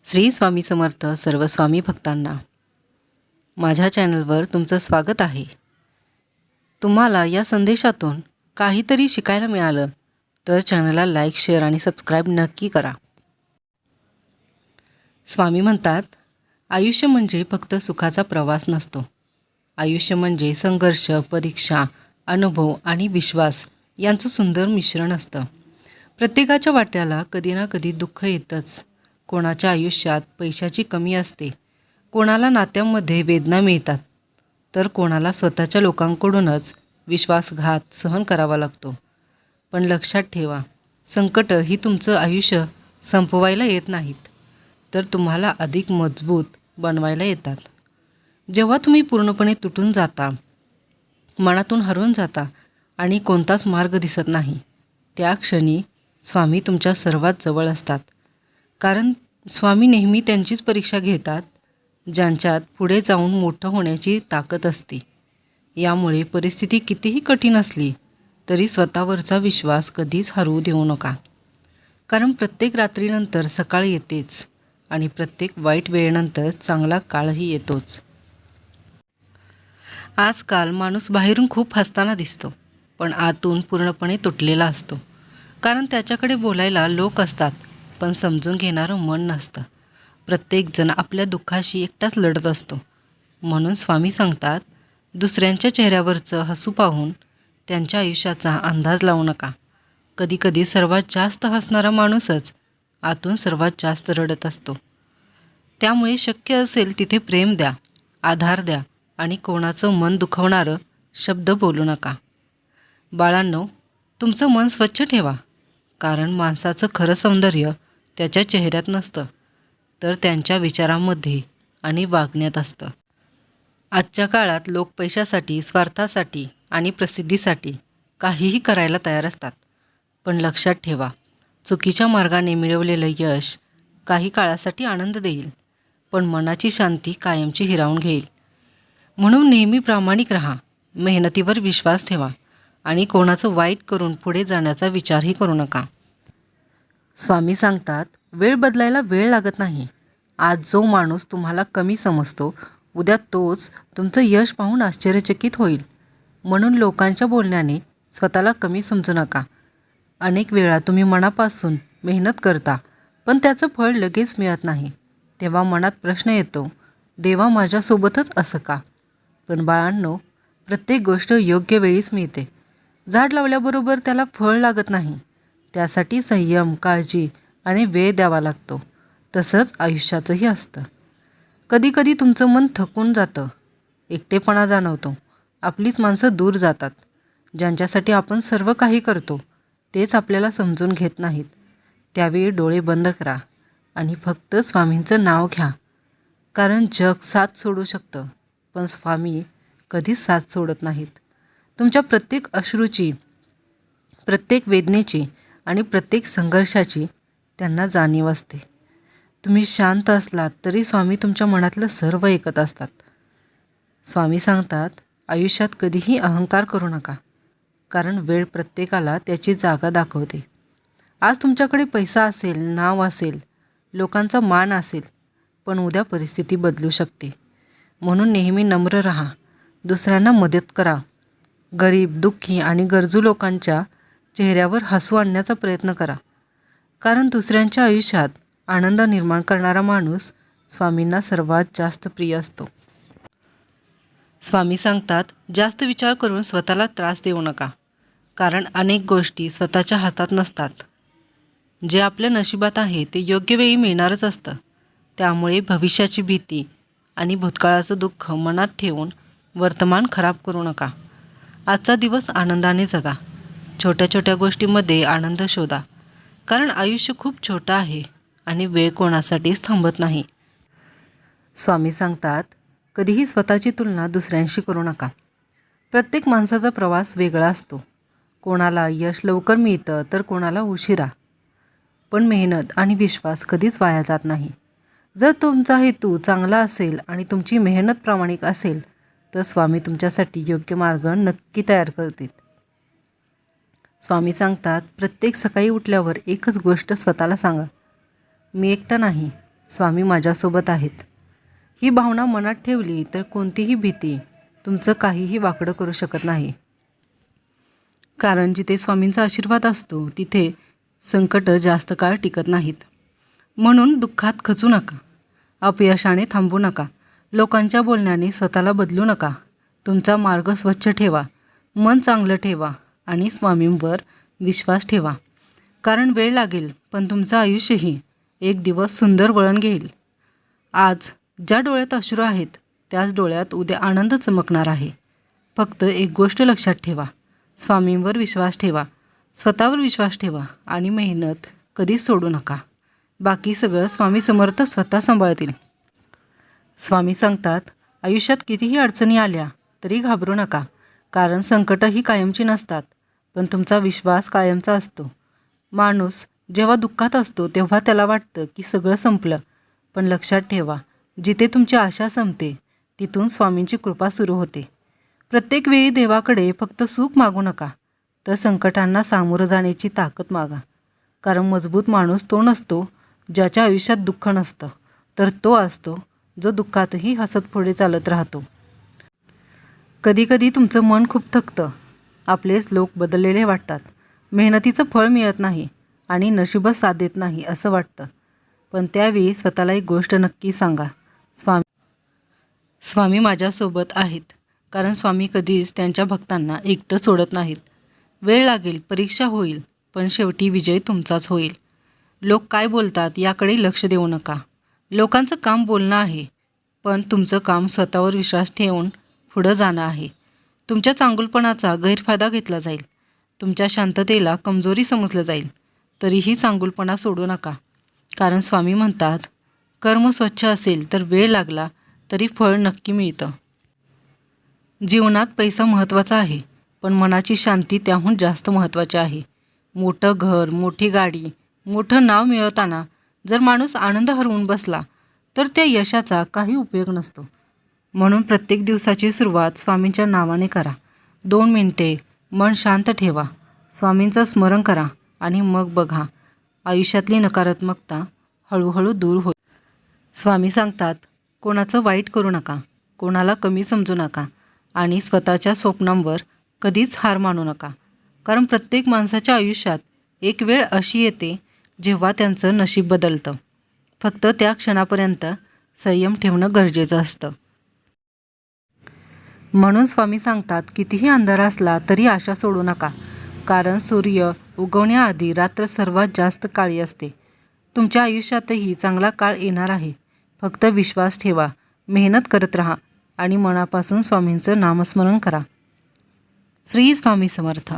श्री स्वामी समर्थ सर्व स्वामी भक्तांना माझ्या चॅनलवर तुमचं स्वागत आहे. तुम्हाला या संदेशातून काहीतरी शिकायला मिळालं तर चॅनलला लाईक, शेअर आणि सबस्क्राईब नक्की करा. स्वामी म्हणतात, आयुष्य म्हणजे फक्त सुखाचा प्रवास नसतो. आयुष्य म्हणजे संघर्ष, परीक्षा, अनुभव आणि विश्वास यांचं सुंदर मिश्रण असतं. प्रत्येकाच्या वाट्याला कधी ना कधी दुःख येतंच. कोणाच्या आयुष्यात पैशाची कमी असते, कोणाला नात्यांमध्ये वेदना मिळतात, तर कोणाला स्वतःच्या लोकांकडूनच विश्वासघात सहन करावा लागतो. पण लक्षात ठेवा, संकट ही तुमचं आयुष्य संपवायला येत नाहीत, तर तुम्हाला अधिक मजबूत बनवायला येतात. जेव्हा तुम्ही पूर्णपणे तुटून जाता, मनातून हरवून जाता आणि कोणताच मार्ग दिसत नाही, त्या क्षणी स्वामी तुमच्या सर्वात जवळ असतात. कारण स्वामी नेहमी त्यांचीच परीक्षा घेतात ज्यांच्यात पुढे जाऊन मोठं होण्याची ताकद असते. यामुळे परिस्थिती कितीही कठीण असली तरी स्वतःवरचा विश्वास कधीच हरवू देऊ नका. कारण प्रत्येक रात्रीनंतर सकाळ येतेच आणि प्रत्येक वाईट वेळेनंतर चांगला काळही येतोच. आजकाल माणूस बाहेरून खूप हसताना दिसतो, पण आतून पूर्णपणे तुटलेला असतो. कारण त्याच्याकडे बोलायला लोक असतात, पण समजून घेणारं मन नसतं. प्रत्येकजण आपल्या दुःखाशी एकटाच लढत असतो. म्हणून स्वामी सांगतात, दुसऱ्यांच्या चेहऱ्यावरचं हसू पाहून त्यांच्या आयुष्याचा अंदाज लावू नका. कधीकधी सर्वात जास्त हसणारा माणूसच आतून सर्वात जास्त रडत असतो. त्यामुळे शक्य असेल तिथे प्रेम द्या, आधार द्या आणि कोणाचं मन दुखवणारं शब्द बोलू नका. बाळांनो, तुमचं मन स्वच्छ ठेवा. कारण माणसाचं खरं सौंदर्य त्याच्या चेहऱ्यात नसतं, तर त्यांच्या विचारांमध्ये आणि वागण्यात असतं. आजच्या काळात लोक पैशासाठी, स्वार्थासाठी आणि प्रसिद्धीसाठी काहीही करायला तयार असतात. पण लक्षात ठेवा, चुकीच्या मार्गाने मिळवलेलं यश काही काळासाठी आनंद देईल, पण मनाची शांती कायमची हिरावून घेईल. म्हणून नेहमी प्रामाणिक राहा, मेहनतीवर विश्वास ठेवा आणि कोणाचं वाईट करून पुढे जाण्याचा विचारही करू नका. स्वामी सांगतात, वेळ बदलायला वेळ लागत नाही. आज जो माणूस तुम्हाला कमी समजतो, उद्या तोच तुमचं यश पाहून आश्चर्यचकित होईल. म्हणून लोकांच्या बोलण्याने स्वतःला कमी समजू नका. अनेक वेळा तुम्ही मनापासून मेहनत करता, पण त्याचं फळ लगेच मिळत नाही. तेव्हा मनात प्रश्न येतो, देवा माझ्यासोबतच असं का? पण बाळांनो, प्रत्येक गोष्ट योग्य वेळीच मिळते. झाड लावल्याबरोबर त्याला फळ लागत नाही. त्यासाठी संयम, काळजी आणि वेळ द्यावा लागतो. तसंच आयुष्याचंही असतं. कधीकधी तुमचं मन थकून जातं, एकटेपणा जाणवतो, आपलीच माणसं दूर जातात. ज्यांच्यासाठी आपण सर्व काही करतो तेच आपल्याला समजून घेत नाहीत. त्यावेळी डोळे बंद करा आणि फक्त स्वामींचं नाव घ्या. कारण जग साथ सोडू शकतं, पण स्वामी कधीच साथ सोडत नाहीत. तुमच्या प्रत्येक अश्रूची, प्रत्येक वेदनेची आणि प्रत्येक संघर्षाची त्यांना जाणीव असते. तुम्ही शांत असलात तरी स्वामी तुमच्या मनातलं सर्व ऐकत असतात. स्वामी सांगतात, आयुष्यात कधीही अहंकार करू नका. कारण वेळ प्रत्येकाला त्याची जागा दाखवते. आज तुमच्याकडे पैसा असेल, नाव असेल, लोकांचा मान असेल, पण उद्या परिस्थिती बदलू शकते. म्हणून नेहमी नम्र राहा, दुसऱ्यांना मदत करा. गरीब, दुःखी आणि गरजू लोकांच्या चेहऱ्यावर हसू आणण्याचा प्रयत्न करा. कारण दुसऱ्यांच्या आयुष्यात आनंद निर्माण करणारा माणूस स्वामींना सर्वात जास्त प्रिय असतो. स्वामी सांगतात, जास्त विचार करून स्वतःला त्रास देऊ नका. कारण अनेक गोष्टी स्वतःच्या हातात नसतात. जे आपल्या नशिबात आहे ते योग्य वेळी मिळणारच असतं. त्यामुळे भविष्याची भीती आणि भूतकाळाचं दुःख मनात ठेवून वर्तमान खराब करू नका. आजचा दिवस आनंदाने जगा. छोट्या छोट्या गोष्टींमध्ये आनंद शोधा. कारण आयुष्य खूप छोटं आहे आणि वेळ कोणासाठीच थांबत नाही. स्वामी सांगतात, कधीही स्वतःची तुलना दुसऱ्यांशी करू नका. प्रत्येक माणसाचा प्रवास वेगळा असतो. कोणाला यश लवकर मिळतं तर कोणाला उशिरा. पण मेहनत आणि विश्वास कधीच वाया जात नाही. जर तुमचा हेतू चांगला असेल आणि तुमची मेहनत प्रामाणिक असेल तर स्वामी तुमच्यासाठी योग्य मार्ग नक्की तयार करतील. स्वामी सांगतात, प्रत्येक सकाळी उठल्यावर एकच गोष्ट स्वतःला सांगा, मी एकटा नाही, स्वामी माझ्यासोबत आहेत. ही भावना मनात ठेवली तर कोणतीही भीती तुमचं काहीही वाकडं करू शकत नाही. कारण जिथे स्वामींचा आशीर्वाद असतो तिथे संकट जास्त काळ टिकत नाहीत. म्हणून दुःखात खचू नका, अपयशाने थांबू नका, लोकांच्या बोलण्याने स्वतःला बदलू नका. तुमचा मार्ग स्वच्छ ठेवा, मन चांगलं ठेवा आणि स्वामींवर विश्वास ठेवा. कारण वेळ लागेल, पण तुमचं आयुष्यही एक दिवस सुंदर वळण घेईल. आज ज्या डोळ्यात अश्रू आहेत त्याच डोळ्यात उद्या आनंद चमकणार आहे. फक्त एक गोष्ट लक्षात ठेवा, स्वामींवर विश्वास ठेवा, स्वतःवर विश्वास ठेवा आणि मेहनत कधीच सोडू नका. बाकी सगळं स्वामी समर्थ स्वतः सांभाळतील. स्वामी सांगतात, आयुष्यात कितीही अडचणी आल्या तरी घाबरू नका. कारण संकटं ही कायमची नसतात, पण तुमचा विश्वास कायमचा असतो. माणूस जेव्हा दुःखात असतो तेव्हा त्याला वाटतं की सगळं संपलं. पण लक्षात ठेवा, जिथे तुमची आशा संपते तिथून स्वामींची कृपा सुरू होते. प्रत्येक वेळी देवाकडे फक्त सुख मागू नका, तर संकटांना सामोरं जाण्याची ताकद मागा. कारण मजबूत माणूस तो नसतो ज्याच्या आयुष्यात दुःख नसतं, तर तो असतो जो दुःखातही हसत पुढे चालत राहतो. कधीकधी तुमचं मन खूप थकतं, आपलेच लोक बदललेले वाटतात, मेहनतीचं फळ मिळत नाही आणि नशीबच साथ देत नाही असं वाटतं. पण त्यावेळी स्वतःला एक गोष्ट नक्की सांगा, स्वामी माझ्यासोबत आहेत. कारण स्वामी कधीच त्यांच्या भक्तांना एकटं सोडत नाहीत. वेळ लागेल, परीक्षा होईल, पण शेवटी विजय तुमचाच होईल. लोक काय बोलतात याकडे लक्ष देऊ नका. लोकांचं काम बोलणं आहे, पण तुमचं काम स्वतःवर विश्वास ठेवून पुढं जाणं आहे. तुमच्या चांगुलपणाचा गैरफायदा घेतला जाईल, तुमच्या शांततेला कमजोरी समजलं जाईल, तरीही चांगुलपणा सोडू नका. कारण स्वामी म्हणतात, कर्म स्वच्छ असेल तर वेळ लागला तरी फळ नक्की मिळतं. जीवनात पैसा महत्त्वाचा आहे, पण मनाची शांती त्याहून जास्त महत्त्वाची आहे. मोठं घर, मोठी गाडी, मोठं नाव मिळवताना जर माणूस आनंद हरवून बसला तर त्या यशाचा काही उपयोग नसतो. म्हणून प्रत्येक दिवसाची सुरुवात स्वामींच्या नावाने करा. 2 मिनिटे मन शांत ठेवा, स्वामींचं स्मरण करा आणि मग बघा, आयुष्यातली नकारात्मकता हळूहळू दूर होईल. स्वामी सांगतात, कोणाचं वाईट करू नका, कोणाला कमी समजू नका आणि स्वतःच्या स्वप्नांवर कधीच हार मानू नका. कारण प्रत्येक माणसाच्या आयुष्यात एक वेळ अशी येते जेव्हा त्यांचं नशीब बदलतं. फक्त त्या क्षणापर्यंत संयम ठेवणं गरजेचं असतं. म्हणून स्वामी सांगतात, कितीही अंधार असला तरी आशा सोडू नका. कारण सूर्य उगवण्याआधी रात्र सर्वात जास्त काळी असते. तुमच्या आयुष्यातही चांगला काळ येणार आहे. फक्त विश्वास ठेवा, मेहनत करत राहा आणि मनापासून स्वामींचं नामस्मरण करा. श्री स्वामी समर्थ.